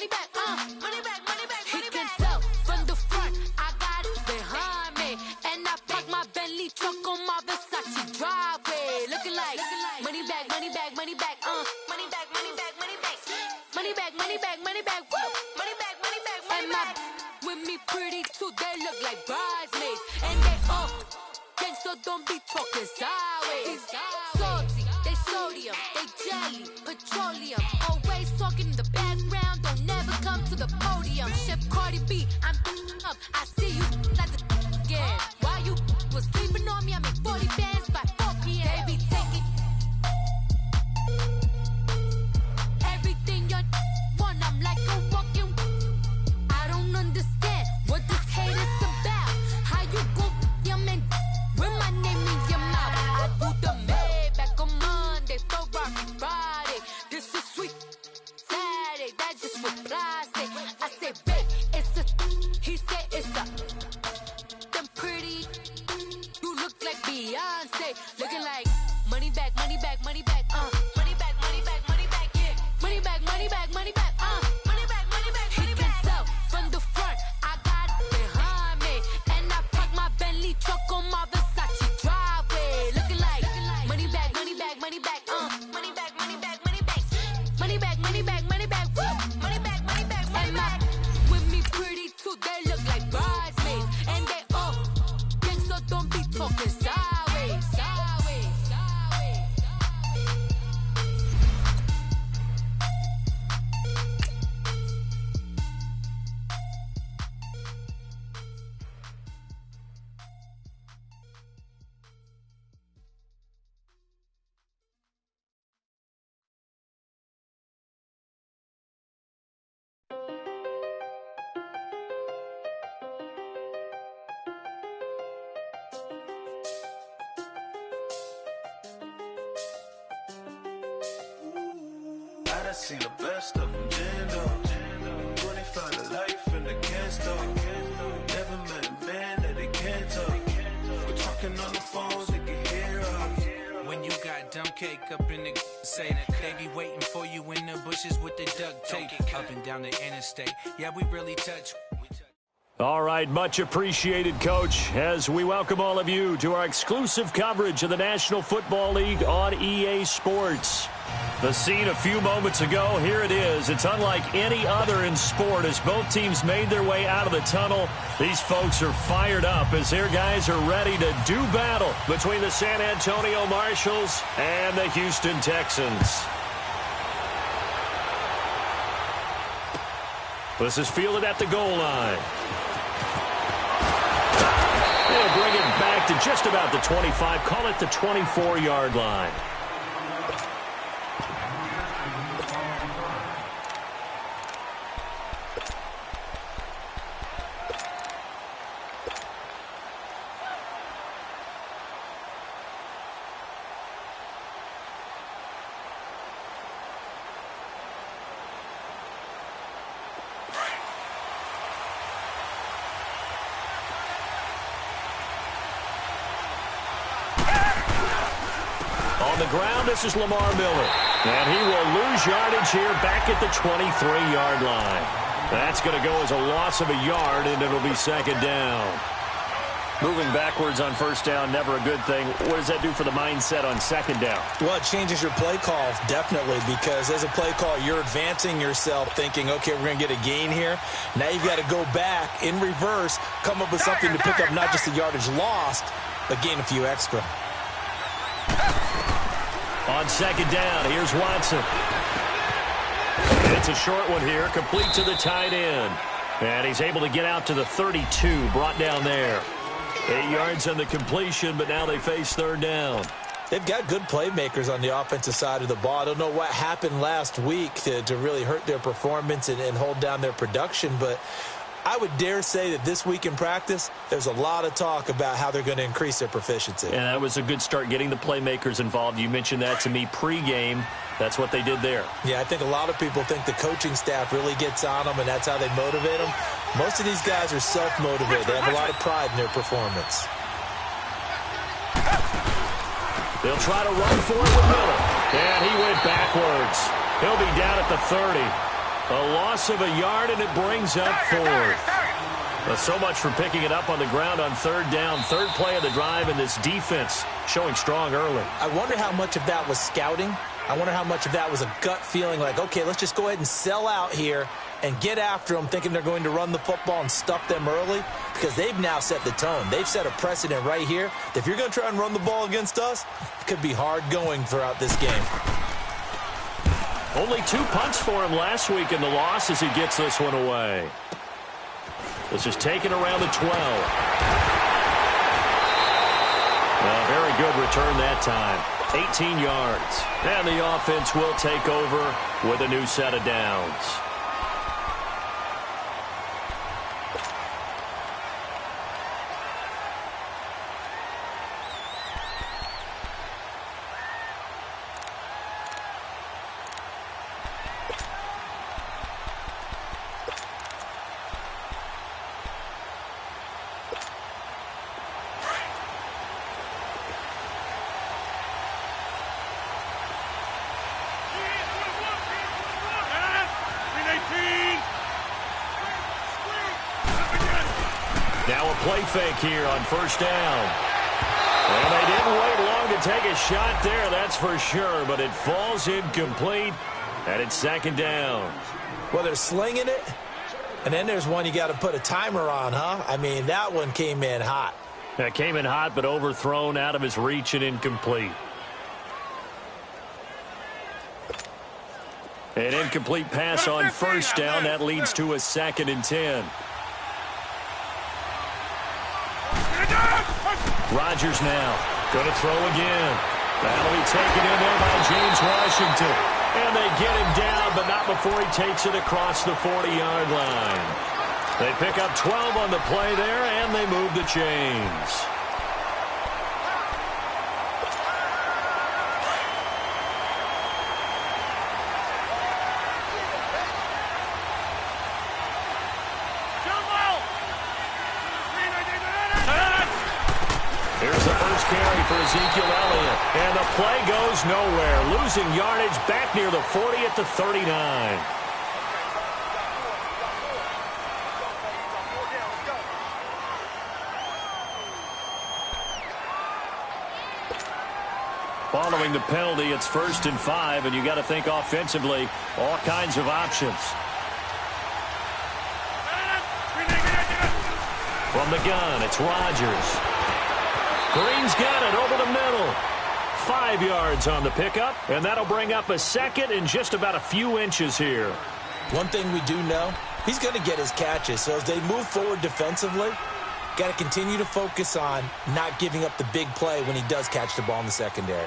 money back, money back, money back, money back. He can tell from the front, I got it behind me. And I park my Bentley truck on my Versace driveway. Looking like money back, money back, money back, money back, money back, money back. Money back, money back, money back, woo. Money back, money back, money back. And with me pretty too, they look like bridesmaids. And they gang, so don't be talking sideways. Salty, they sodium, they jelly, petroleum. Always talking in the background, don't never come to the podium. Chef Cardi B, I'm up, I see you like the again. While you was sleeping on me, I make 40 bands by 4 p.m. They be taking everything you want, I'm like a walking. I don't understand what this hate is about. How you go, your man, with my name in your mouth. I do the Maybach on Monday, Da1roc Friday. This is sweet Saturday, that's just what plastic. I say, babe, it's a, he say it's a. Them pretty, you look like Beyonce. Looking like money back, money back, money back, money back, money back, money back, yeah. Money back, money back, money back, money back, money back, money back. He can tell from the front, I got it behind me. And I park my Bentley truck on my Versace driveway. Looking like money back, money back, money back, money back, money back, money back. Money back, money back, money back, woo. Money back, money back, money back. With me pretty too, they look like bridesmaids. And they gang, so don't be talking sideways, sideways, sideways. I done seen the best of them, Jando. 25 to life and they can't stop. Never met a man that they can't talk. We're talking on the phones, they can hear us. When you got dumb cake up in the say that they be waiting for you in the bushes with the duct tape up and down the interstate. Yeah, we really touch. All right, much appreciated, Coach, as we welcome all of you to our exclusive coverage of the National Football League on EA Sports. The scene a few moments ago, here it is. It's unlike any other in sport as both teams made their way out of the tunnel. These folks are fired up as their guys are ready to do battle between the San Antonio Marshals and the Houston Texans. This is fielded at the goal line. They'll bring it back to just about the 25, call it the 24-yard line. On the ground, this is Lamar Miller. And he will lose yardage here back at the 23-yard line. That's going to go as a loss of a yard, and it'll be second down. Moving backwards on first down, never a good thing. What does that do for the mindset on second down? Well, it changes your play call, definitely, because as a play call, you're advancing yourself thinking, okay, we're going to get a gain here. Now you've got to go back in reverse, come up with something to pick up not just the yardage lost, but gain a few extra. On second down, here's Watson. It's a short one here, complete to the tight end. And he's able to get out to the 32, brought down there. 8 yards on the completion, but now they face third down. They've got good playmakers on the offensive side of the ball. I don't know what happened last week to really hurt their performance and hold down their production, but I would dare say that this week in practice, there's a lot of talk about how they're going to increase their proficiency. And that was a good start, getting the playmakers involved. You mentioned that to me pregame. That's what they did there. Yeah, I think a lot of people think the coaching staff really gets on them, and that's how they motivate them. Most of these guys are self-motivated. They have a lot of pride in their performance. They'll try to run for it with Miller. And he went backwards. He'll be down at the 30. A loss of a yard, and it brings up fourth. Well, so much for picking it up on the ground on third down. Third play of the drive, and this defense showing strong early. I wonder how much of that was scouting. I wonder how much of that was a gut feeling like, okay, let's just go ahead and sell out here and get after them, thinking they're going to run the football and stuff them early, because they've now set the tone. They've set a precedent right here. If you're going to try and run the ball against us, it could be hard going throughout this game. Only 2 punts for him last week in the loss as he gets this one away. This is taken around the 12. Well, very good return that time. 18 yards. And the offense will take over with a new set of downs. Now a play fake here on first down. And they didn't wait long to take a shot there, that's for sure, but it falls incomplete, and it's second down. Well, they're slinging it, and then there's one you got to put a timer on, huh? I mean, that one came in hot. That came in hot, but overthrown out of his reach and incomplete. An incomplete pass on first down. That leads to a 2nd and 10. Rodgers now going to throw again. That'll be taken in there by James Washington. And they get him down, but not before he takes it across the 40-yard line. They pick up 12 on the play there, and they move the chains. Here's the first carry for Ezekiel Elliott. And the play goes nowhere. Losing yardage back near the 40 at the 39. Following the penalty, it's 1st and 5, and you got to think offensively, all kinds of options. From the gun, it's Rodgers. Green's got it over the middle. 5 yards on the pickup, and that'll bring up a 2nd in just about a few inches here. One thing we do know, he's going to get his catches. So as they move forward defensively, got to continue to focus on not giving up the big play when he does catch the ball in the secondary.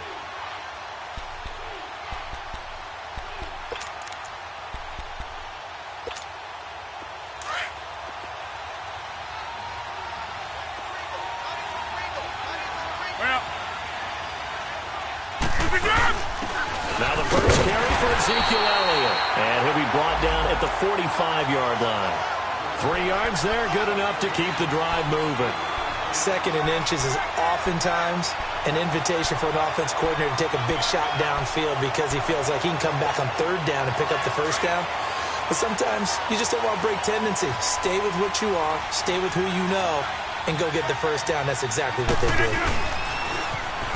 Now the first carry for Ezekiel Elliott. And he'll be brought down at the 45-yard line. 3 yards there, good enough to keep the drive moving. 2nd and inches is oftentimes an invitation for an offense coordinator to take a big shot downfield because he feels like he can come back on 3rd down and pick up the 1st down. But sometimes you just don't want to break tendency. Stay with what you are, stay with who you know, and go get the 1st down. That's exactly what they did.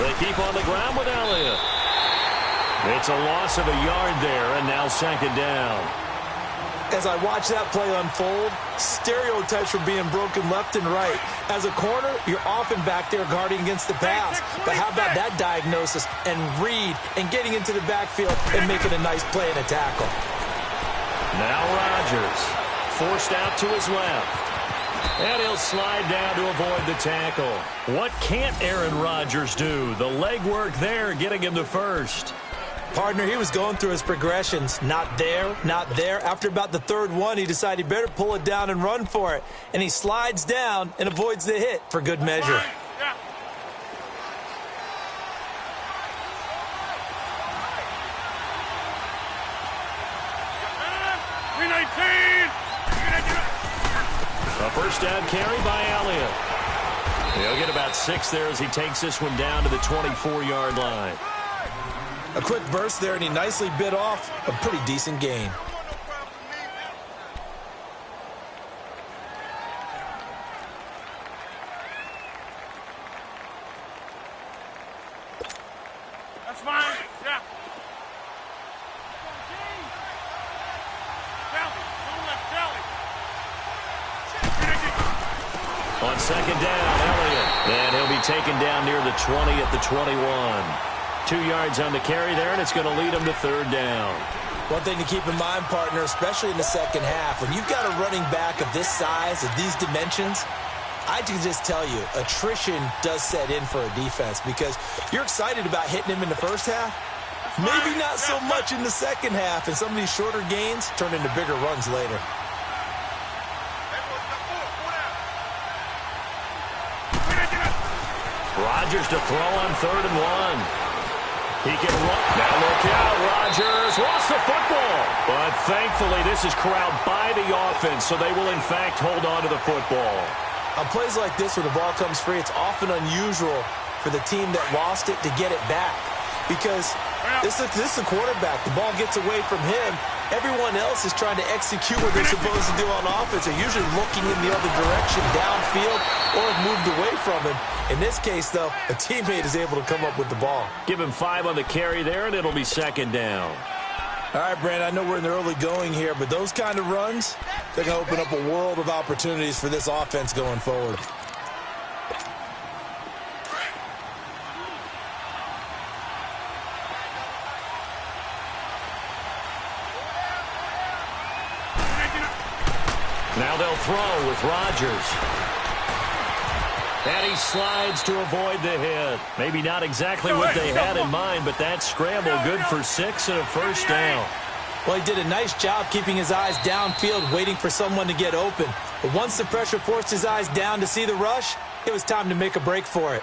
They keep on the ground with Elliott. It's a loss of a yard there, and now 2nd down. As I watch that play unfold, stereotypes are being broken left and right. As a corner, you're often back there guarding against the pass. But how about that diagnosis and read and getting into the backfield and making a nice play and a tackle? Now Rodgers, forced out to his left. And he'll slide down to avoid the tackle. What can't Aaron Rodgers do? The legwork there, getting him to first. Partner, he was going through his progressions. Not there, not there. After about the 3rd one, he decided he better pull it down and run for it. And he slides down and avoids the hit for good measure. A first down carry by Elliott. He'll get about 6 there as he takes this one down to the 24-yard line. A quick burst there, and he nicely bit off a pretty decent gain. On second down, Elliott. And he'll be taken down near the 20 at the 21. 2 yards on the carry there, and it's going to lead him to third down. One thing to keep in mind, partner, especially in the second half, when you've got a running back of this size, of these dimensions, I can just tell you, attrition does set in for a defense because you're excited about hitting him in the first half. Maybe not so much in the second half, and some of these shorter gains turn into bigger runs later. Rodgers to throw on 3rd and 1. He can run. Now look out, Rodgers lost the football. But thankfully, this is corralled by the offense, so they will, in fact, hold on to the football. On plays like this where the ball comes free, it's often unusual for the team that lost it to get it back. Because this is the quarterback. The ball gets away from him. Everyone else is trying to execute what they're supposed to do on offense. They're usually looking in the other direction, downfield, or have moved away from him. In this case, though, a teammate is able to come up with the ball. Give him 5 on the carry there, and it'll be second down. All right, Brandon, I know we're in the early going here, but those kind of runs, they're going to open up a world of opportunities for this offense going forward. Now they'll throw with Rodgers. And he slides to avoid the hit. Maybe not exactly what they had in mind, but that scramble good for 6 and a first down. Well, he did a nice job keeping his eyes downfield, waiting for someone to get open. But once the pressure forced his eyes down to see the rush, it was time to make a break for it.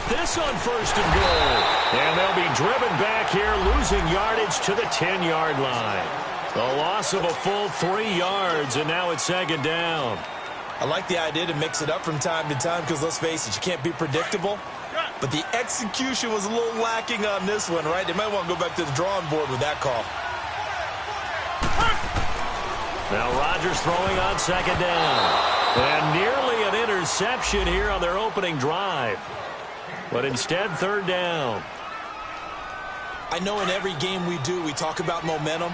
This on 1st and goal. And they'll be driven back here, losing yardage to the 10-yard line. The loss of a full 3 yards, and now it's second down. I like the idea to mix it up from time to time because, let's face it, you can't be predictable. But the execution was a little lacking on this one, right? They might want to go back to the drawing board with that call. Now Rodgers throwing on second down. And nearly an interception here on their opening drive. But instead, third down. I know in every game we do, we talk about momentum.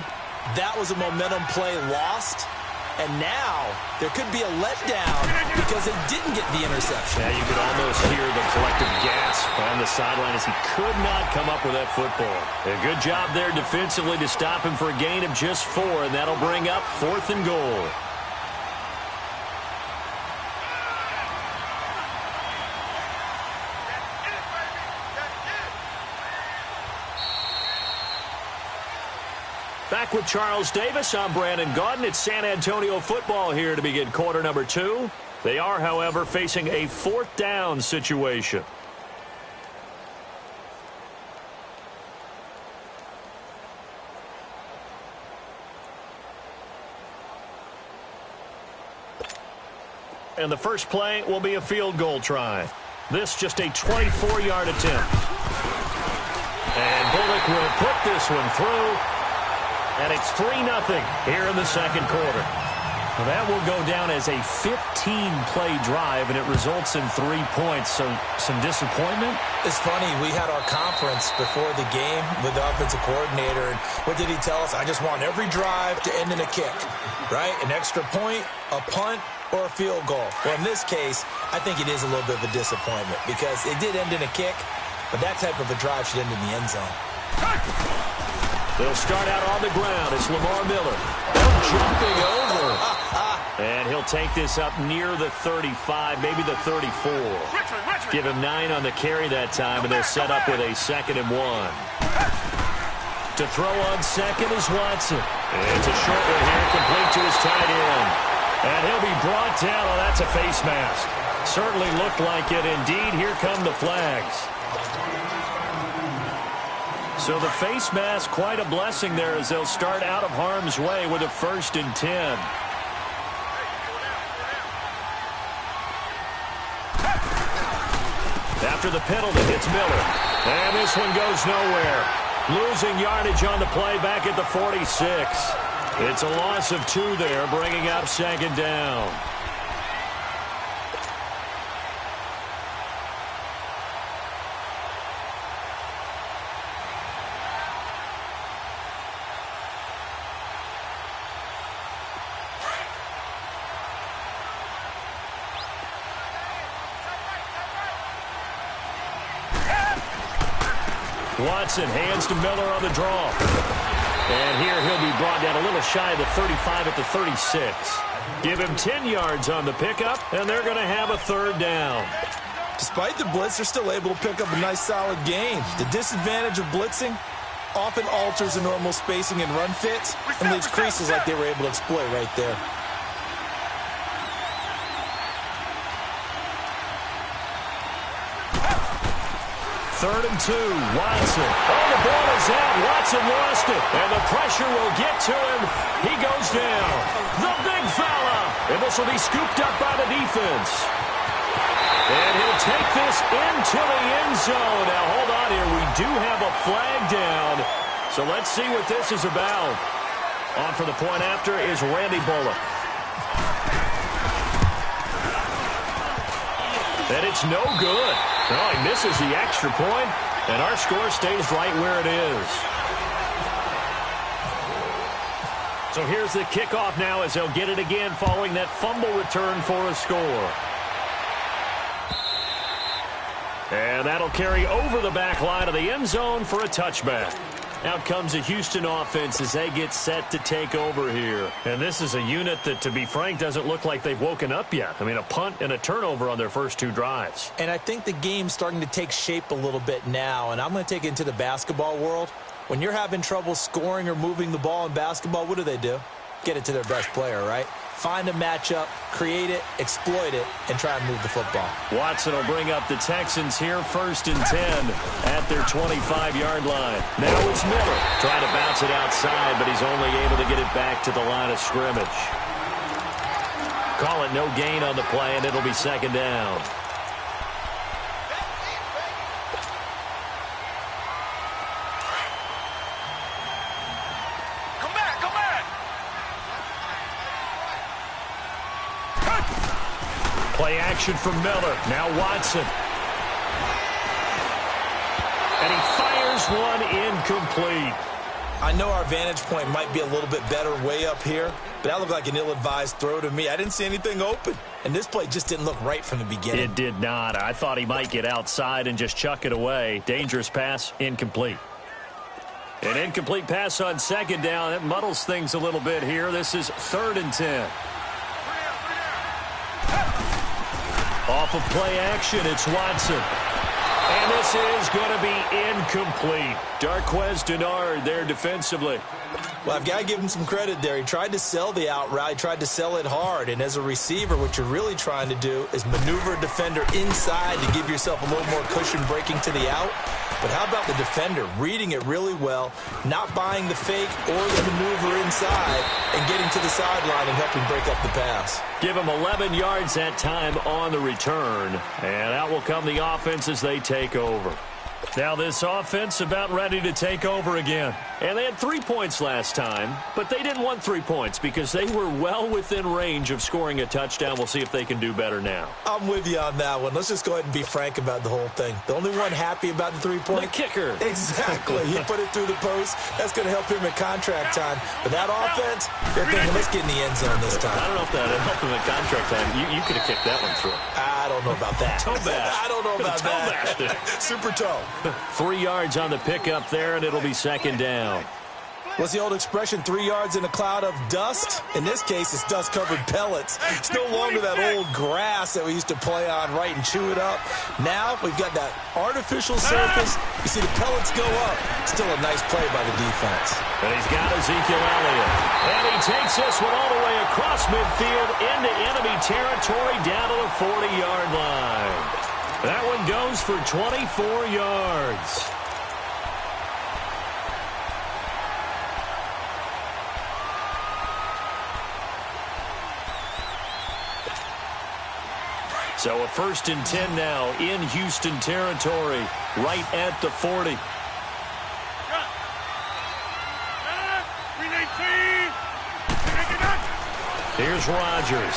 That was a momentum play lost. And now there could be a letdown because they didn't get the interception. Yeah, you could almost hear the collective gasp on the sideline as he could not come up with that football. A good job there defensively to stop him for a gain of just 4, and that'll bring up 4th and goal. Back with Charles Davis, I'm Brandon Gaudin. It's San Antonio football here to begin quarter number 2. They are, however, facing a 4th down situation. And the first play will be a field goal try. This just a 24-yard attempt. And Bullock will put this one through. And it's 3-0 here in the second quarter. Well, that will go down as a 15-play drive, and it results in 3 points. So some disappointment? It's funny. We had our conference before the game with the offensive coordinator. And what did he tell us? I just want every drive to end in a kick, right? An extra point, a punt, or a field goal. Well, in this case, I think it is a little bit of a disappointment because it did end in a kick, but that type of a drive should end in the end zone. They'll start out on the ground. It's Lamar Miller. Jumping over. And he'll take this up near the 35, maybe the 34. Give him 9 on the carry that time, and they'll set up with a 2nd and 1. To throw on second is Watson. It's a short one here, complete to his tight end. And he'll be brought down. Oh, that's a face mask. Certainly looked like it. Indeed, here come the flags. So the face mask, quite a blessing there as they'll start out of harm's way with a 1st and 10. After the penalty, it's Miller. And this one goes nowhere. Losing yardage on the play back at the 46. It's a loss of 2 there, bringing up second down. Watson hands to Miller on the draw. And here he'll be brought down a little shy of the 35 at the 36. Give him 10 yards on the pickup, and they're going to have a third down. Despite the blitz, they're still able to pick up a nice, solid gain. The disadvantage of blitzing often alters the normal spacing and run fits and leaves creases like they were able to exploit right there. Third and 2, Watson. Oh, the ball is out. Watson lost it, and the pressure will get to him. He goes down. The big fella. And this will be scooped up by the defense. And he'll take this into the end zone. Now, hold on here. We do have a flag down. So let's see what this is about. On for the point after is Randy Bullock. And it's no good. No, he misses the extra point, and our score stays right where it is. So here's the kickoff now as they'll get it again following that fumble return for a score. And that'll carry over the back line of the end zone for a touchback. Out comes the Houston offense as they get set to take over here. And this is a unit that, to be frank, doesn't look like they've woken up yet. I mean, a punt and a turnover on their first 2 drives. And I think the game's starting to take shape a little bit now, and I'm going to take it into the basketball world. When you're having trouble scoring or moving the ball in basketball, what do? Get it to their best player, right? Find a matchup, create it, exploit it, and try and move the football. Watson will bring up the Texans here first and 10 at their 25-yard line. Now it's Miller trying to bounce it outside, but he's only able to get it back to the line of scrimmage. Call it no gain on the play, and it'll be second down. Play action from Miller. Now Watson. And he fires one incomplete. I know our vantage point might be a little bit better way up here, but that looked like an ill-advised throw to me. I didn't see anything open, and this play just didn't look right from the beginning. It did not. I thought he might get outside and just chuck it away. Dangerous pass, incomplete. An incomplete pass on second down. That muddles things a little bit here. This is 3rd and 10. Off of play action, it's Watson. And this is going to be incomplete. Darquez Denard there defensively. Well, I've got to give him some credit there. He tried to sell the out route. He tried to sell it hard. And as a receiver, what you're really trying to do is maneuver a defender inside to give yourself a little more cushion breaking to the out. But how about the defender reading it really well, not buying the fake or the maneuver inside, and getting to the sideline and helping break up the pass? Give him 11 yards that time on the return. And out will come the offense as they take over. Now this offense about ready to take over again. And they had 3 points last time, but they didn't want 3 points because they were well within range of scoring a touchdown. We'll see if they can do better now. I'm with you on that one. Let's just go ahead and be frank about the whole thing. The only one happy about the 3-point? The kicker. Exactly. He put it through the post. That's going to help him at contract time. But that offense, they're thinking, let's get in the end zone this time. I don't know if that helped him at contract time. You could have kicked that one through. I don't know about that. Toe bash. I don't know about that. Super toe. 3 yards on the pickup there, and it'll be second down. What's the old expression, 3 yards in a cloud of dust? In this case, it's dust-covered pellets. It's no longer that old grass that we used to play on, right, and chew it up. Now we've got that artificial surface. You see the pellets go up. Still a nice play by the defense. And he's got Ezekiel Elliott. And he takes this one all the way across midfield into enemy territory down to the 40-yard line. That one goes for 24 yards. So a 1st and 10 now in Houston territory, right at the 40. Here's Rodgers.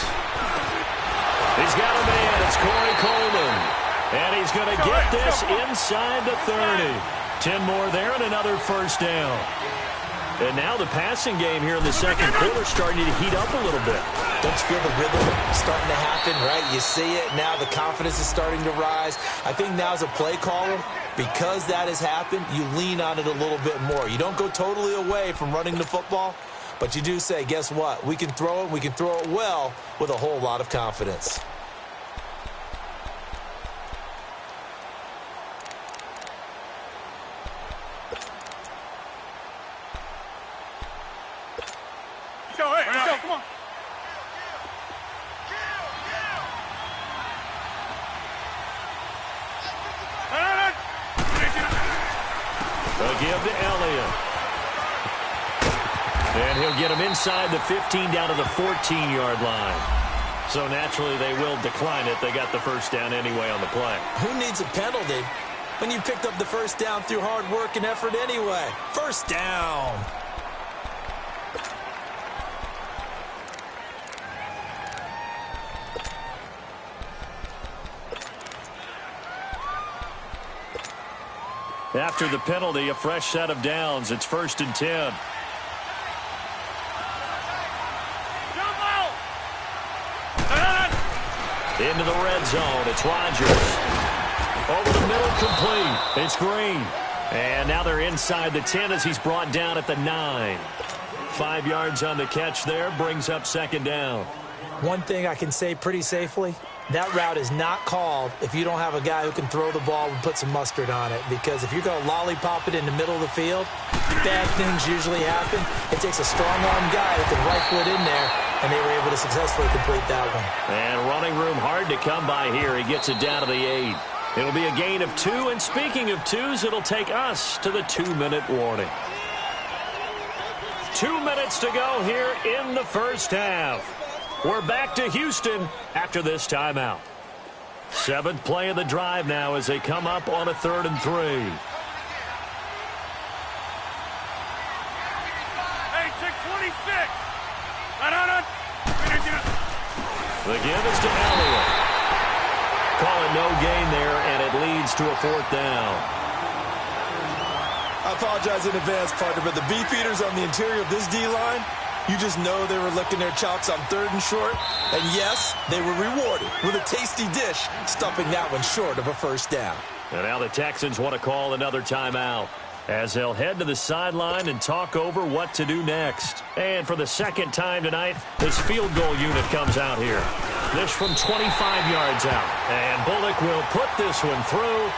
He's got a man. It's Corey Coleman. And he's going to get this inside the 30. 10 more there and another first down. And now the passing game here in the second quarter starting to heat up a little bit. Don't you feel the rhythm starting to happen, right? You see it. Now the confidence is starting to rise. I think now as a play caller, because that has happened, you lean on it a little bit more. You don't go totally away from running the football, but you do say, guess what? We can throw it. We can throw it well with a whole lot of confidence. Come on. They'll give to Elliott. And he'll get him inside the 15 down to the 14-yard line. So naturally they will decline it. They got the first down anyway on the play. Who needs a penalty when you picked up the first down through hard work and effort anyway? First down. After the penalty, a fresh set of downs. It's 1st and 10. Into the red zone. It's Rodgers. Over the middle, complete. It's Green. And now they're inside the 10 as he's brought down at the 9. 5 yards on the catch there. Brings up 2nd down. One thing I can say pretty safely, that route is not called if you don't have a guy who can throw the ball and put some mustard on it. Because if you're going to lollipop it in the middle of the field, bad things usually happen. It takes a strong-arm guy who can rifle it in there, and they were able to successfully complete that one. And running room hard to come by here. He gets it down to the 8. It'll be a gain of 2. And speaking of 2s, it'll take us to the 2-minute warning. 2 minutes to go here in the first half. We're back to Houston after this timeout. 7th play of the drive now as they come up on a 3rd and 3. Hey, 626. The give is to Elliott. Call it no gain there, and it leads to a 4th down. I apologize in advance, partner, but the beefeaters on the interior of this D-line, you just know they were licking their chops on 3rd and short. And yes, they were rewarded with a tasty dish, stuffing that one short of a first down. And now the Texans want to call another timeout as they'll head to the sideline and talk over what to do next. And for the second time tonight, this field goal unit comes out here. This from 25 yards out. And Bullock will put this one through,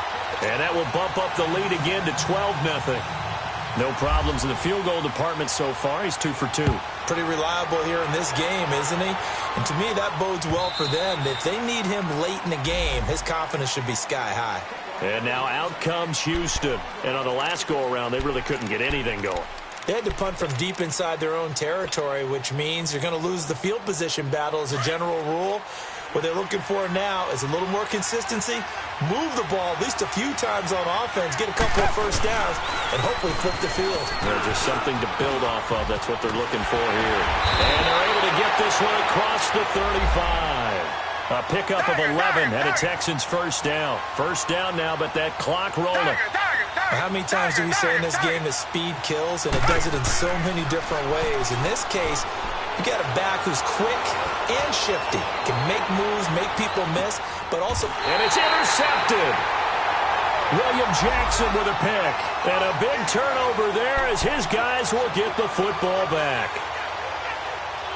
and that will bump up the lead again to 12-0. No problems in the field goal department so far. He's 2 for 2. Pretty reliable here in this game, isn't he? And to me, that bodes well for them. If they need him late in the game, his confidence should be sky high. And now out comes Houston. And on the last go-around, they really couldn't get anything going. They had to punt from deep inside their own territory, which means you're going to lose the field position battle as a general rule. What they're looking for now is a little more consistency, move the ball at least a few times on offense, get a couple of first downs, and hopefully flip the field. Just something to build off of. That's what they're looking for here. And they're able to get this one across the 35. A pickup of 11 and a Texans first down. First down now, but that clock rolling. How many times do we say in this game that speed kills, and it does it in so many different ways? In this case, you got a back who's quick and shifty, can make moves, make people miss, but also... And it's intercepted. William Jackson with a pick. And a big turnover there as his guys will get the football back.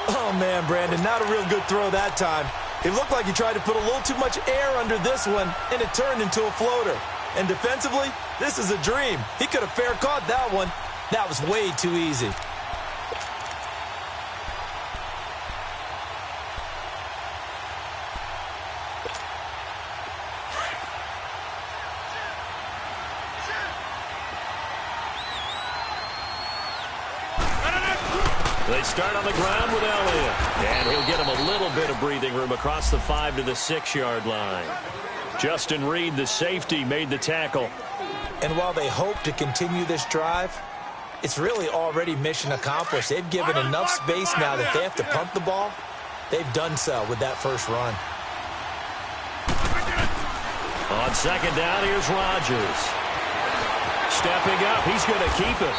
Oh, man, Brandon, not a real good throw that time. It looked like he tried to put a little too much air under this one, and it turned into a floater. And defensively, this is a dream. He could have fair caught that one. That was way too easy. They start on the ground with Elliott. And he'll get him a little bit of breathing room across the 5 to the 6-yard line. Justin Reed, the safety, made the tackle. And while they hope to continue this drive, it's really already mission accomplished. They've given enough space now that they have to punt the ball they've done so with that first run. On second down, here's Rodgers. Stepping up, he's going to keep it.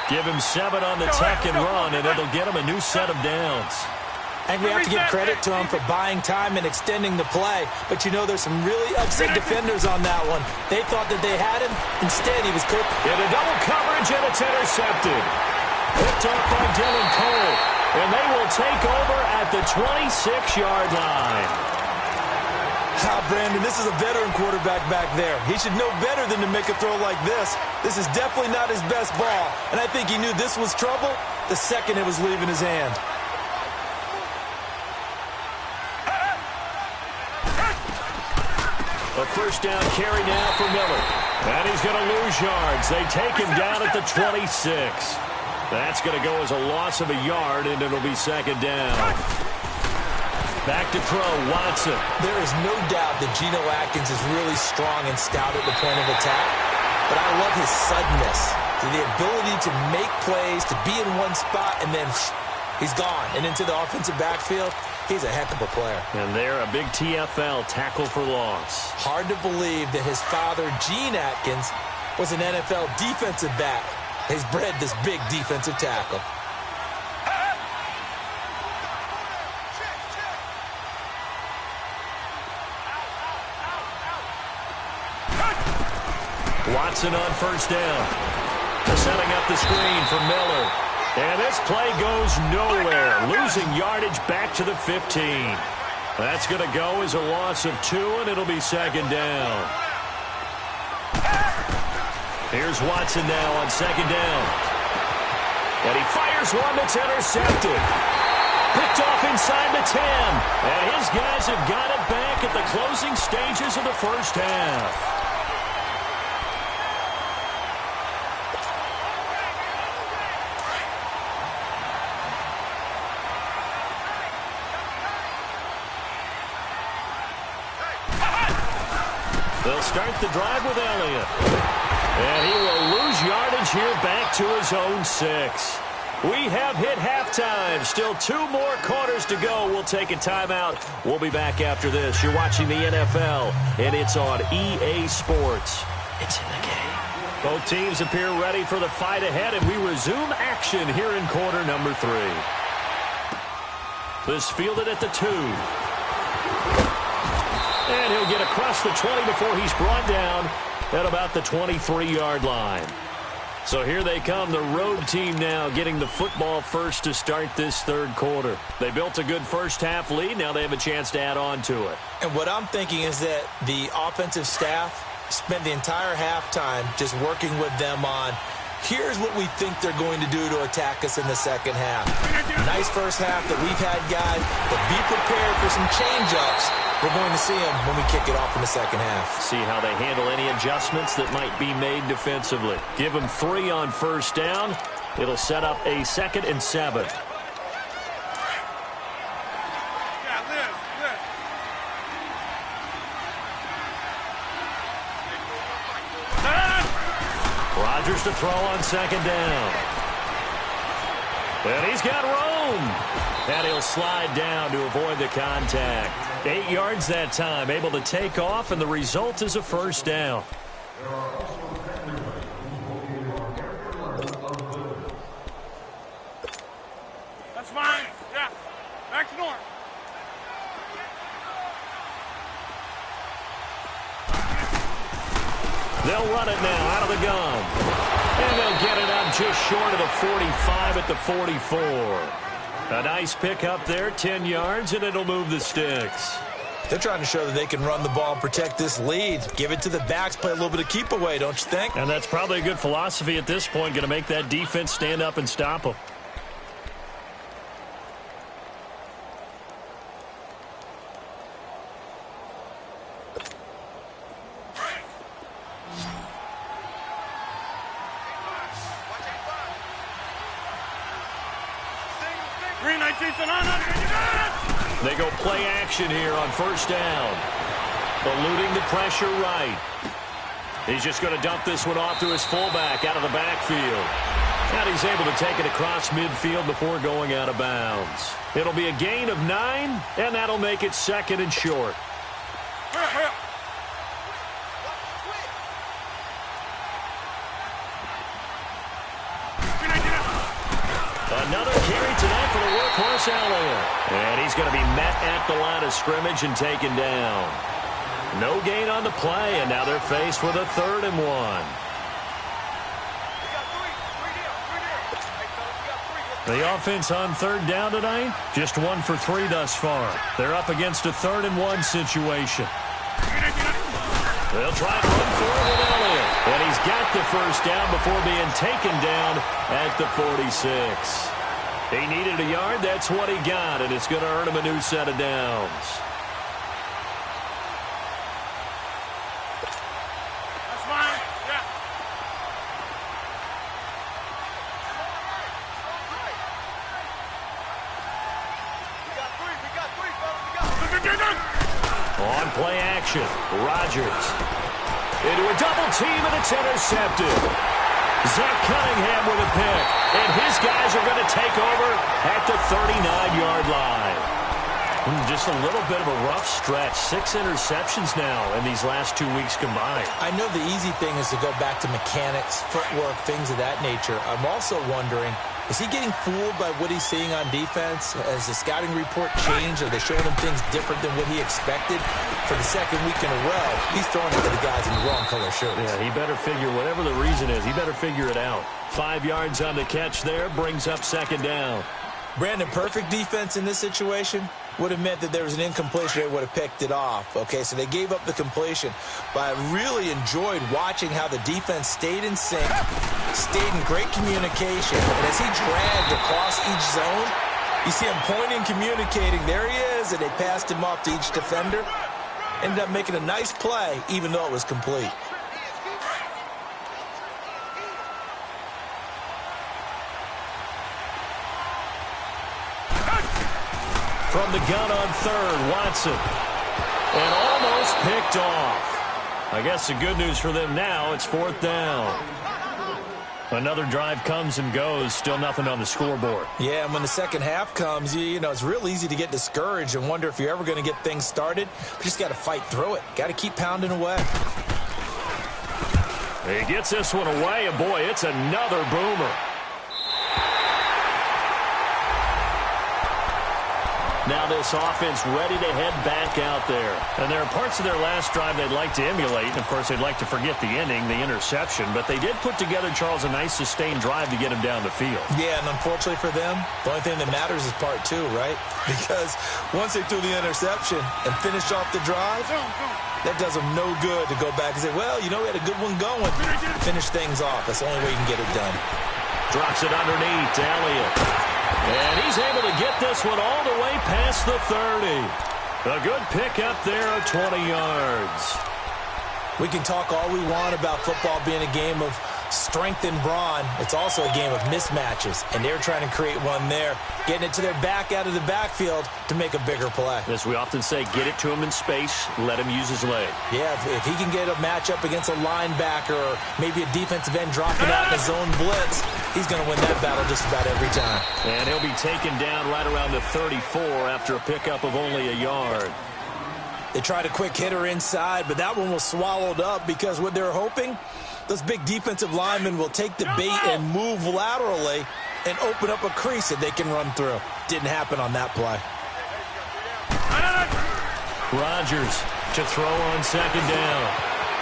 Give him 7 on the tuck and run, and it'll get him a new set of downs. And we have to give credit to him for buying time and extending the play. But, you know, there's some really upset defenders on that one. They thought that they had him. Instead, he was cooked. Into double coverage, and it's intercepted. Picked off by Dylan Cole. And they will take over at the 26-yard line. Brandon, this is a veteran quarterback back there. He should know better than to make a throw like this. This is definitely not his best ball. And I think he knew this was trouble the second it was leaving his hand. A first down carry now for Miller. And he's going to lose yards. They take him down at the 26. That's going to go as a loss of a yard, and it'll be second down. Back to throw, Watson. There is no doubt that Geno Atkins is really strong and stout at the point of attack. But I love his suddenness, the ability to make plays, to be in one spot, and then he's gone. And into the offensive backfield, he's a heck of a player. And they're a big TFL, tackle for loss. Hard to believe that his father, Gene Atkins, was an NFL defensive back. He's bred this big defensive tackle. Watson on first down. Setting up the screen for Miller. And this play goes nowhere. Losing yardage back to the 15. That's going to go as a loss of 2, and it'll be second down. Here's Watson now on second down. And he fires one that's intercepted. Picked off inside the 10. And his guys have got it back at the closing stages of the first half. They'll start the drive with Elliott. And he will lose yardage here back to his own 6. We have hit halftime. Still 2 more quarters to go. We'll take a timeout. We'll be back after this. You're watching the NFL, and it's on EA Sports. It's in the game. Both teams appear ready for the fight ahead, and we resume action here in quarter number 3. This fielded at the 2. And he'll get across the 20 before he's brought down at about the 23-yard line. So here they come, the road team now getting the football first to start this third quarter. They built a good first half lead. Now they have a chance to add on to it. And what I'm thinking is that the offensive staff spent the entire halftime just working with them on, here's what we think they're going to do to attack us in the second half. Nice first half that we've had, guys, but be prepared for some change-ups. We're going to see them when we kick it off in the second half. See how they handle any adjustments that might be made defensively. Give them 3 on first down. It'll set up a 2nd and 7. Rodgers to throw on second down. And he's got room. And he'll slide down to avoid the contact. 8 yards that time, able to take off, and the result is a first down. That's fine. Yeah. Back to north. They'll run it now out of the gun. And they'll get it up just short of the 45 at the 44. A nice pick up there, 10 yards, and it'll move the sticks. They're trying to show that they can run the ball and protect this lead. Give it to the backs, play a little bit of keep away, don't you think? And that's probably a good philosophy at this point, going to make that defense stand up and stop them. They go play action here on first down. Eluding the pressure right. He's just going to dump this one off to his fullback out of the backfield. And he's able to take it across midfield before going out of bounds. It'll be a gain of 9, and that'll make it 2nd and short. Another carry tonight for the workhorse Elliott. And he's going to be met at the line of scrimmage and taken down. No gain on the play, and now they're faced with a 3rd and 1. The offense on 3rd down tonight, just 1 for 3 thus far. They're up against a 3rd and 1 situation. They'll try to run for it with Elliott. And he's got the 1st down before being taken down at the 46. He needed a yard. That's what he got, and it's going to earn him a new set of downs. That's fine. Yeah. On play action, Rodgers into a double team, and it's intercepted. Zach Cunningham with a pick, and his guys are going to take over at the 39-yard line. Just a little bit of a rough stretch. 6 interceptions now in these last 2 weeks combined. I know the easy thing is to go back to mechanics, footwork, things of that nature. I'm also wondering, is he getting fooled by what he's seeing on defense? Has the scouting report changed? Are they showing him things different than what he expected? For the 2nd week in a row, he's throwing it to the guys in the wrong color shirts. Yeah, he better figure, whatever the reason is, he better figure it out. 5 yards on the catch there, brings up 2nd down. Brandon, perfect defense in this situation would have meant that there was an incompletion. They would have picked it off. Okay, so they gave up the completion. But I really enjoyed watching how the defense stayed in sync, stayed in great communication. And as he dragged across each zone, you see him pointing, communicating. There he is, and they passed him off to each defender. Ended up making a nice play, even though it was complete. From the gun on 3rd, Watson. And almost picked off. I guess the good news for them now, it's 4th down. Another drive comes and goes, still nothing on the scoreboard. Yeah, and when the second half comes, you know, it's real easy to get discouraged and wonder if you're ever going to get things started. You just got to fight through it. Got to keep pounding away. He gets this one away, and boy, it's another boomer. Now this offense ready to head back out there. And there are parts of their last drive they'd like to emulate. And, of course, they'd like to forget the ending, the interception. But they did put together, Charles, a nice sustained drive to get him down the field. Yeah, and unfortunately for them, the only thing that matters is part 2, right? Because once they threw the interception and finished off the drive, that does them no good to go back and say, well, you know, we had a good one going. Finish things off. That's the only way you can get it done. Drops it underneath to Elliott. And he's able to get this one all the way past the 30. A good pick up there at 20 yards. We can talk all we want about football being a game of strength and brawn. It's also a game of mismatches, and they're trying to create one there, getting it to their back out of the backfield to make a bigger play. As we often say, get it to him in space, let him use his leg. Yeah, if he can get a matchup against a linebacker or maybe a defensive end dropping out in a zone blitz, he's going to win that battle just about every time. And he'll be taken down right around the 34 after a pickup of only a yard. They tried a quick hitter inside, but that one was swallowed up because what they're hoping, those big defensive linemen will take the bait and move laterally and open up a crease that they can run through. Didn't happen on that play. Rodgers to throw on 2nd down.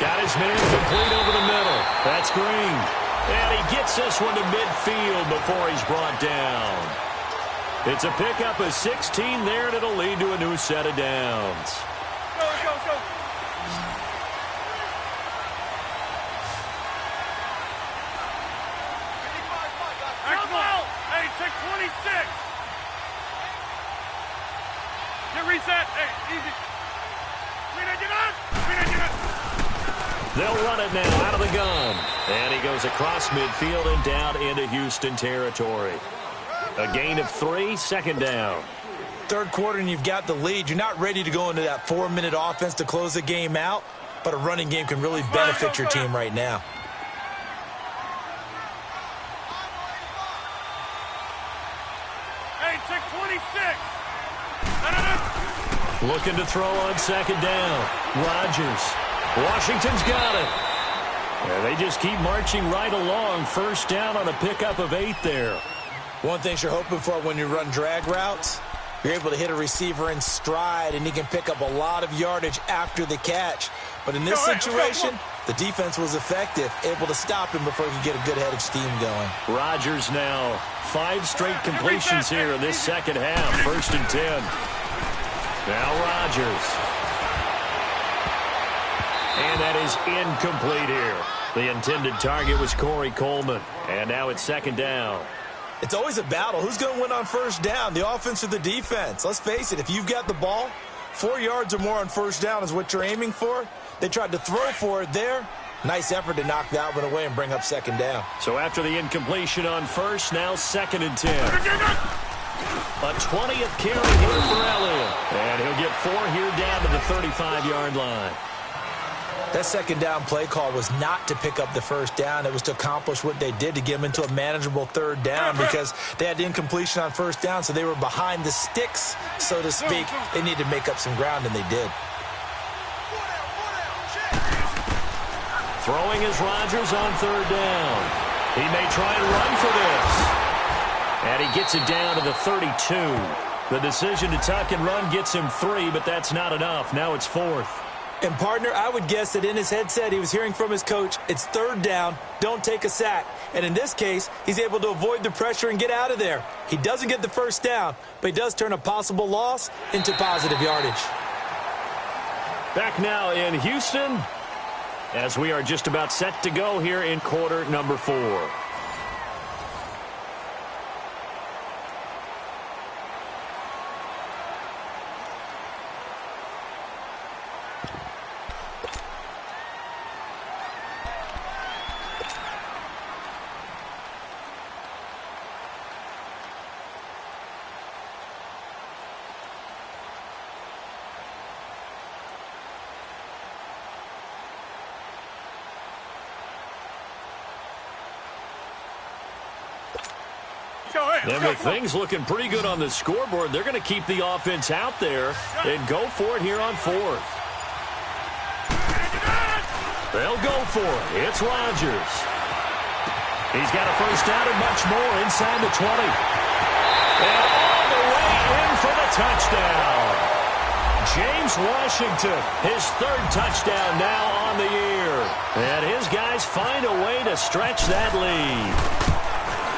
Got his man complete over the middle. That's Green. And he gets this one to midfield before he's brought down. It's a pickup of 16 there, and it'll lead to a new set of downs. Go. Hey, check 26. Get reset. Hey, easy. They'll run it now out of the gun. And he goes across midfield and down into Houston territory. A gain of 3, 2nd down. Third quarter and you've got the lead. You're not ready to go into that 4-minute offense to close the game out, but a running game can really benefit your team right now. Check 26. Looking to throw on second down. Rodgers. Washington's got it. And they just keep marching right along. First down on a pickup of 8 there. One thing you're hoping for when you run drag routes, you're able to hit a receiver in stride, and he can pick up a lot of yardage after the catch. But in this situation, the defense was effective, able to stop him before he could get a good head of steam going. Rodgers now 5 straight completions here in this second half. 1st and 10. Now Rodgers. And that is incomplete here. The intended target was Corey Coleman. And now it's 2nd down. It's always a battle. Who's going to win on 1st down, the offense or the defense? Let's face it, if you've got the ball, 4 yards or more on 1st down is what you're aiming for. They tried to throw for it there. Nice effort to knock that one away and bring up 2nd down. So after the incompletion on 1st, now 2nd and 10. A 20th carry here for Elliott. And he'll get 4 here down to the 35-yard line. That 2nd down play call was not to pick up the 1st down. It was to accomplish what they did, to get them into a manageable 3rd down, because they had the incompletion on 1st down, so they were behind the sticks, so to speak. They needed to make up some ground, and they did. Throwing is Rodgers on 3rd down. He may try and run for this. And he gets it down to the 32. The decision to tuck and run gets him 3, but that's not enough. Now it's 4th. And, partner, I would guess that in his headset he was hearing from his coach, it's 3rd down, don't take a sack. And in this case, he's able to avoid the pressure and get out of there. He doesn't get the 1st down, but he does turn a possible loss into positive yardage. Back now in Houston, as we are just about set to go here in quarter number 4. And with things looking pretty good on the scoreboard, they're going to keep the offense out there and go for it here on 4th. They'll go for it. It's Rodgers. He's got a 1st down and much more inside the 20. And all the way in for the touchdown. James Washington, his 3rd touchdown now on the year. And his guys find a way to stretch that lead.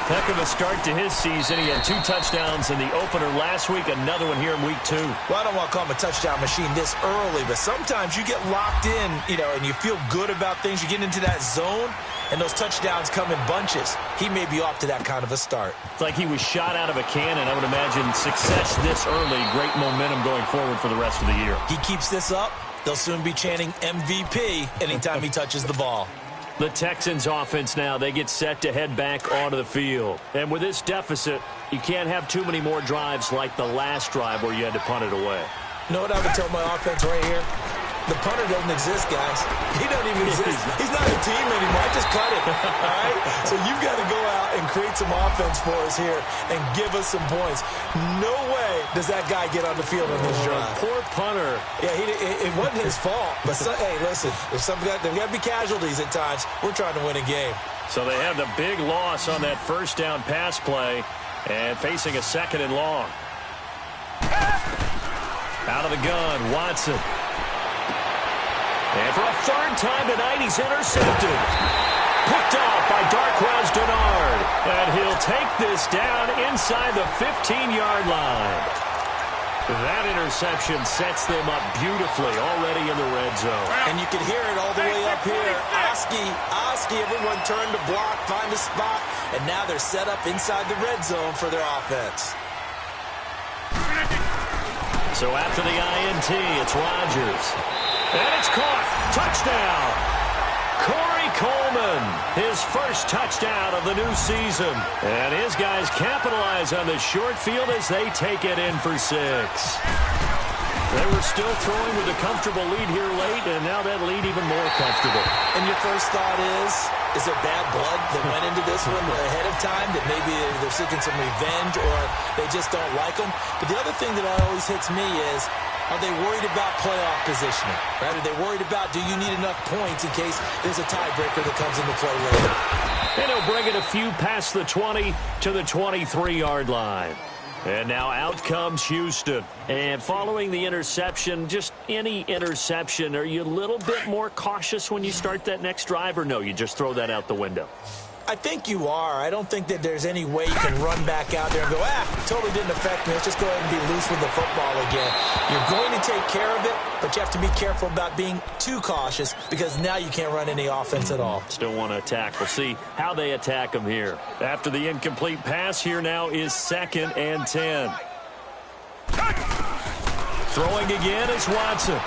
Heck of a start to his season. He had 2 touchdowns in the opener last week, another one here in week 2. Well, I don't want to call him a touchdown machine this early, but sometimes you get locked in, and you feel good about things. You get into that zone, and those touchdowns come in bunches. He may be off to that kind of a start. It's like he was shot out of a cannon. I would imagine success this early, great momentum going forward for the rest of the year. He keeps this up, they'll soon be chanting MVP anytime he touches the ball. The Texans offense now, they get set to head back onto the field. And with this deficit, you can't have too many more drives like the last drive where you had to punt it away. You know what I would tell my offense right here? The punter doesn't exist, guys. He doesn't even exist. He's not a team anymore. I just cut it, all right? So you've got to go out and create some offense for us here and give us some points. No way does that guy get on the field on this drive. Poor punter. Yeah, it wasn't his fault. But, hey, listen, there's got to be casualties at times. We're trying to win a game. So they have the big loss on that 1st down pass play and facing a 2nd and long. Out of the gun, Watson. And for a 3rd time tonight, he's intercepted. Picked off by Darquez Dennard. And he'll take this down inside the 15-yard line. That interception sets them up beautifully already in the red zone. And you can hear it all the way up here. Oski, everyone turned to block, find a spot, and now they're set up inside the red zone for their offense. So after the INT, it's Rodgers. And it's caught. Touchdown. Corey Coleman, his 1st touchdown of the new season. And his guys capitalize on the short field as they take it in for 6. They were still throwing with a comfortable lead here late, and now that lead even more comfortable. And your first thought is there bad blood that went into this one ahead of time, that maybe they're seeking some revenge or they just don't like them? But the other thing that always hits me is, are they worried about playoff positioning? Right? Are they worried about, do you need enough points in case there's a tiebreaker that comes into play later? And he'll bring it a few past the 20 to the 23-yard line. And now out comes Houston. And following the interception, just any interception, are you a little bit more cautious when you start that next drive, or no, you just throw that out the window? I think you are. I don't think that there's any way you can run back out there and go, totally didn't affect me. Let's just go ahead and be loose with the football again. You're going to take care of it, but you have to be careful about being too cautious because now you can't run any offense at all. Still want to attack. We'll see how they attack them here. After the incomplete pass, here now is 2nd and 10. Throwing again is Watson.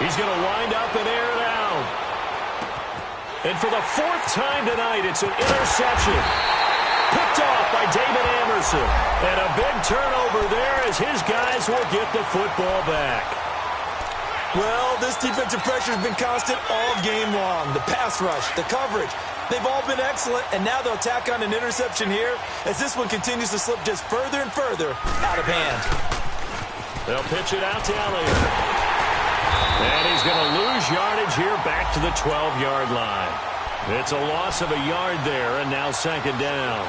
He's going to wind up and air it out. And for the 4th time tonight, it's an interception. Picked off by David Anderson. And a big turnover there as his guys will get the football back. Well, this defensive pressure has been constant all game long. The pass rush, the coverage, they've all been excellent. And now they'll tack on an interception here as this one continues to slip just further and further out of hand. They'll pitch it out to Elliott. And he's going to lose yardage here back to the 12-yard line. It's a loss of a yard there, and now 2nd down.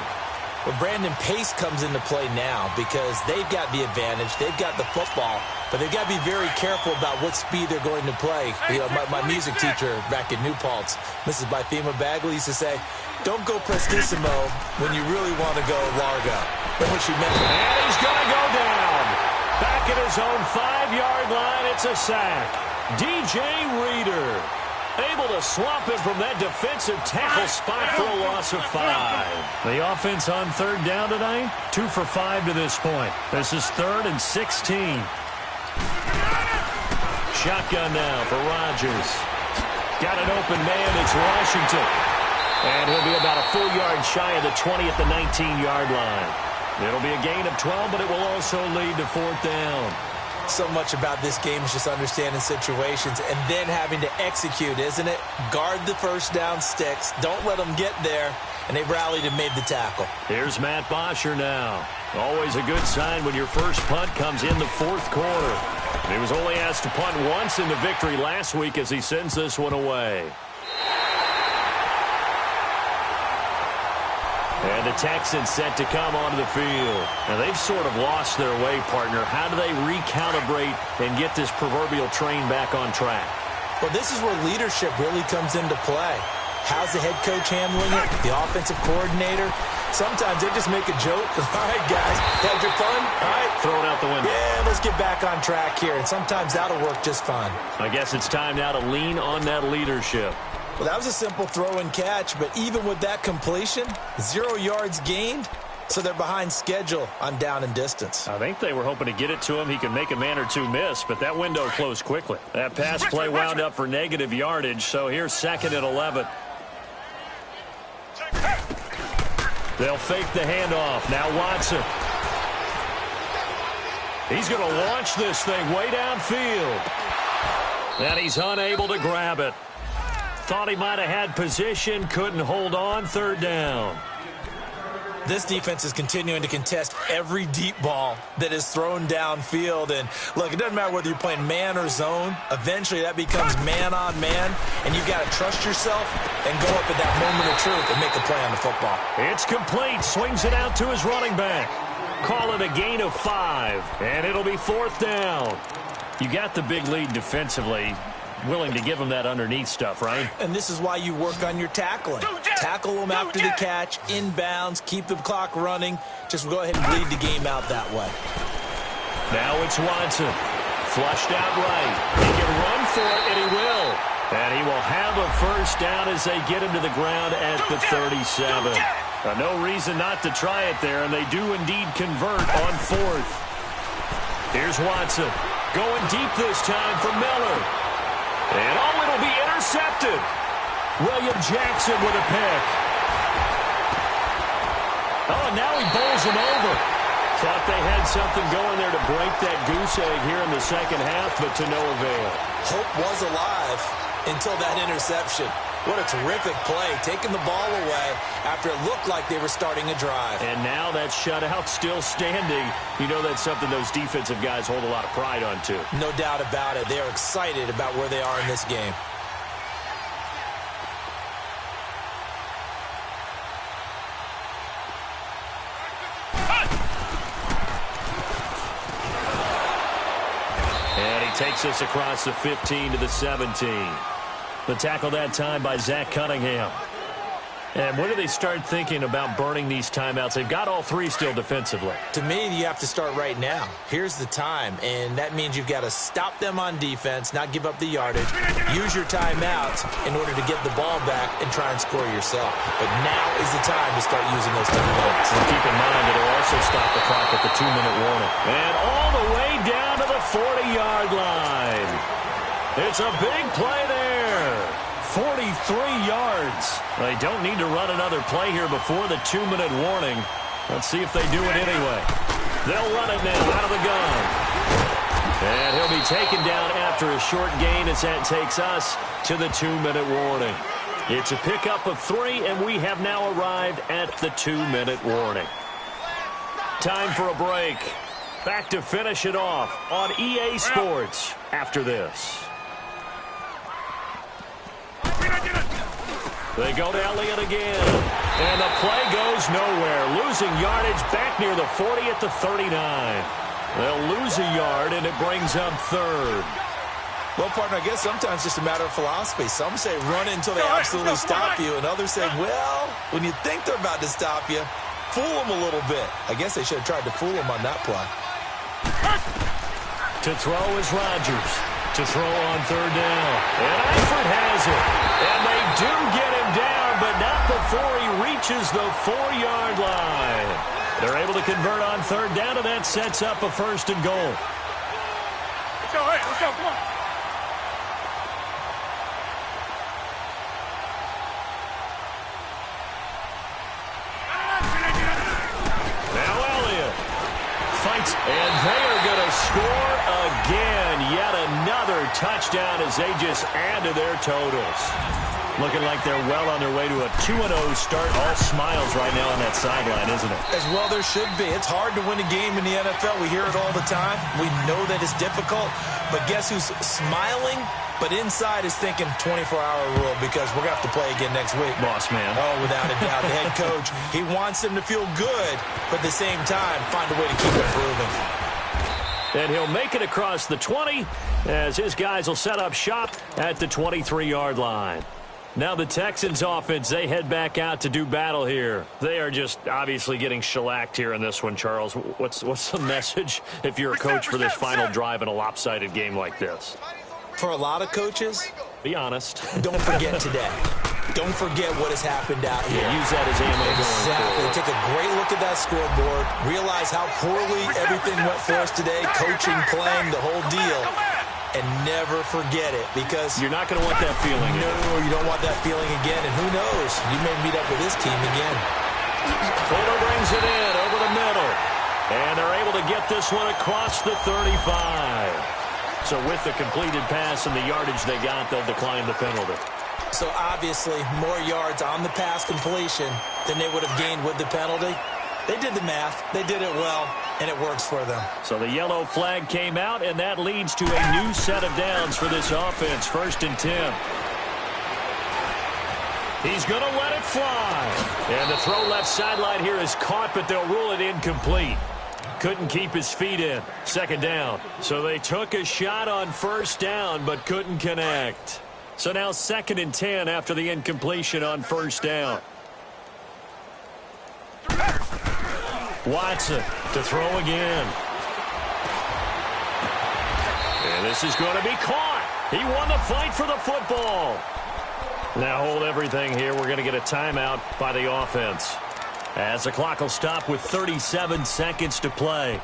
Well, Brandon, pace comes into play now because they've got the advantage. They've got the football, but they've got to be very careful about what speed they're going to play. You know, my music teacher back in New Paltz, Mrs. Bythema Bagley, used to say, don't go prestissimo when you really want to go largo. That's what she meant. And he's going to go down. Back at his own 5-yard line, it's a sack. DJ Reader able to swamp him from that defensive tackle spot for a loss of 5. The offense on 3rd down tonight, 2 for 5 to this point. This is 3rd and 16. Shotgun now for Rodgers. Got an open man, it's Washington. And he'll be about a full yard shy of the 20 at the 19-yard line. It'll be a gain of 12, but it will also lead to 4th down. So much about this game is just understanding situations and then having to execute, isn't it? Guard the first down sticks. Don't let them get there. And they rallied and made the tackle. Here's Matt Bosher now. Always a good sign when your first punt comes in the 4th quarter. He was only asked to punt once in the victory last week as he sends this one away. And the Texans set to come onto the field. And they've sort of lost their way, partner. How do they recalibrate and get this proverbial train back on track? Well, this is where leadership really comes into play. How's the head coach handling it? The offensive coordinator? Sometimes they just make a joke. All right, guys, had your fun? All right. Throw it out the window. Yeah, let's get back on track here. And sometimes that'll work just fine. I guess it's time now to lean on that leadership. Well, that was a simple throw and catch, but even with that completion, 0 yards gained, so they're behind schedule on down and distance. I think they were hoping to get it to him. He could make a man or two miss, but that window closed quickly. That pass play wound up for negative yardage, so here's 2nd and 11. They'll fake the handoff. Now Watson. He's going to launch this thing way downfield. And he's unable to grab it. Thought he might have had position, couldn't hold on, 3rd down. This defense is continuing to contest every deep ball that is thrown downfield. And, look, it doesn't matter whether you're playing man or zone. Eventually that becomes man-on-man, and you've got to trust yourself and go up at that moment of truth and make a play on the football. It's complete. Swings it out to his running back. Call it a gain of 5, and it'll be 4th down. You got the big lead defensively. Willing to give them that underneath stuff, right? And this is why you work on your tackling. Tackle them after the catch, inbounds, keep the clock running. Just go ahead and bleed the game out that way. Now it's Watson. Flushed out right. He can run for it, and he will. And he will have a first down as they get him to the ground at the 37. No reason not to try it there, and they do indeed convert on 4th. Here's Watson. Going deep this time for Miller. And it'll be intercepted. William Jackson with a pick. Oh, and now he bowls him over. Thought they had something going there to break that goose egg here in the second half, but to no avail. Hope was alive until that interception. What a terrific play, taking the ball away after it looked like they were starting a drive. And now that shutout still standing. You know that's something those defensive guys hold a lot of pride on, too. No doubt about it. They are excited about where they are in this game. And he takes us across the 15 to the 17. The tackle that time by Zach Cunningham. And when do they start thinking about burning these timeouts? They've got all three still defensively. To me, you have to start right now. Here's the time, and that means you've got to stop them on defense, not give up the yardage, use your timeouts in order to get the ball back and try and score yourself. But now is the time to start using those timeouts. And keep in mind it'll also stop the clock at the 2-minute warning. And all the way down to the 40-yard line. It's a big play there. 43 yards. They don't need to run another play here before the 2-minute warning. Let's see if they do it anyway. They'll run it now out of the gun. And he'll be taken down after a short gain as that takes us to the 2-minute warning. It's a pickup of 3, and we have now arrived at the 2-minute warning. Time for a break. Back to finish it off on EA Sports after this. They go to Elliott again. And the play goes nowhere. Losing yardage back near the 40 at the 39. They'll lose a yard, and it brings up third. Well, partner, I guess sometimes it's just a matter of philosophy. Some say run until they absolutely stop you, and others say, well, when you think they're about to stop you, fool them a little bit. I guess they should have tried to fool them on that play. To throw is Rodgers. To throw on third down. And Eifert has it. And they do get him down, but not before he reaches the 4-yard line. They're able to convert on third down, and that sets up a 1st and goal. Let's go, hey, let's go, come on. Now Elliott fights, and they are going to score again. Yet another touchdown as they just add to their totals. Looking like they're well on their way to a 2-0 start. All smiles right now on that sideline, isn't it? As well there should be. It's hard to win a game in the NFL. We hear it all the time. We know that it's difficult. But guess who's smiling? But inside is thinking 24-hour rule because we're going to have to play again next week. Boss man. Oh, without a doubt. The head coach, he wants them to feel good, but at the same time, find a way to keep improving. And he'll make it across the 20 as his guys will set up shop at the 23-yard line. Now the Texans offense, they head back out to do battle here. They are just obviously getting shellacked here in this one, Charles. What's the message if you're a coach for this final drive in a lopsided game like this? For a lot of coaches, be honest. Don't forget today. Don't forget what has happened out here. Use that as ammo going Exactly. forward. Take a great look at that scoreboard. Realize how poorly everything went for us today. Coaching, playing, the whole deal. And never forget it because you're not going to want that feeling. No, you don't want that feeling again. And who knows? You may meet up with this team again. Fuller brings it in over the middle. And they're able to get this one across the 35. So with the completed pass and the yardage they got, they'll decline the penalty. So obviously more yards on the pass completion than they would have gained with the penalty. They did the math. They did it well, and it works for them. So the yellow flag came out, and that leads to a new set of downs for this offense. 1st and 10. He's going to let it fly. And the throw left sideline here is caught, but they'll rule it incomplete. Couldn't keep his feet in. 2nd down. So they took a shot on 1st down, but couldn't connect. So now 2nd and 10 after the incompletion on 1st down. Watson to throw again. And this is going to be caught. He won the fight for the football. Now hold everything here. We're going to get a timeout by the offense. As the clock will stop with 37 seconds to play.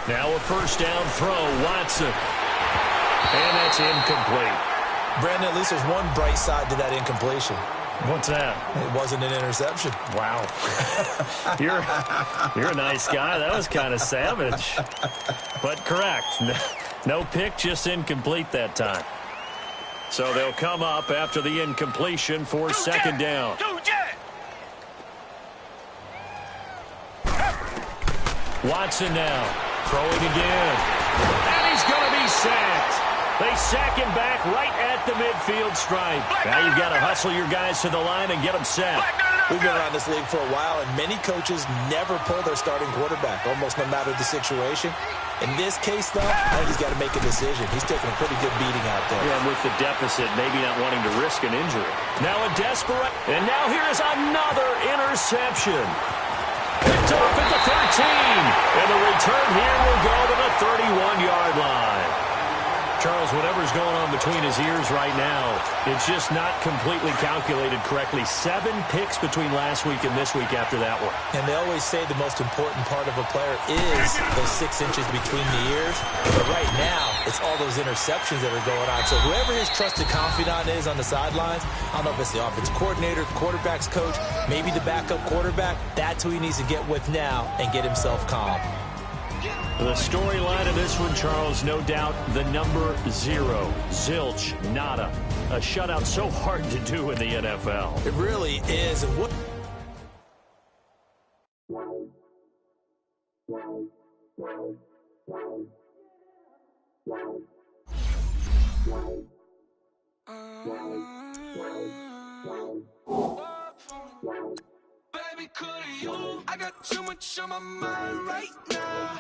Now a first down throw, Watson. And that's incomplete. Brandon, at least there's one bright side to that incompletion. What's that? It wasn't an interception. Wow. You're a nice guy. That was kind of savage. But correct. No pick, just incomplete that time. So they'll come up after the incompletion for second down. Watson now, throwing again. And he's going to be sacked. They sack him back right at the midfield stripe. Now you've got to hustle your guys to the line and get them set. We've been around this league for a while, and many coaches never pull their starting quarterback, almost no matter the situation. In this case, though, I think he's got to make a decision. He's taking a pretty good beating out there. Yeah, and with the deficit, maybe not wanting to risk an injury. Now a desperate, and now here's another interception. Picked off at the 13, and the return here will go to the 31-yard line. Charles, whatever's going on between his ears right now, it's just not completely calculated correctly. 7 picks between last week and this week after that one. And they always say the most important part of a player is those 6 inches between the ears. But right now, it's all those interceptions that are going on. So whoever his trusted confidant is on the sidelines, I don't know if it's the offensive coordinator, the quarterback's coach, maybe the backup quarterback, that's who he needs to get with now and get himself calm. The storyline of this one, Charles, no doubt the number 0. Zilch, nada. A shutout so hard to do in the NFL. It really is. And what... Baby, could you? I got too much on my mind right now.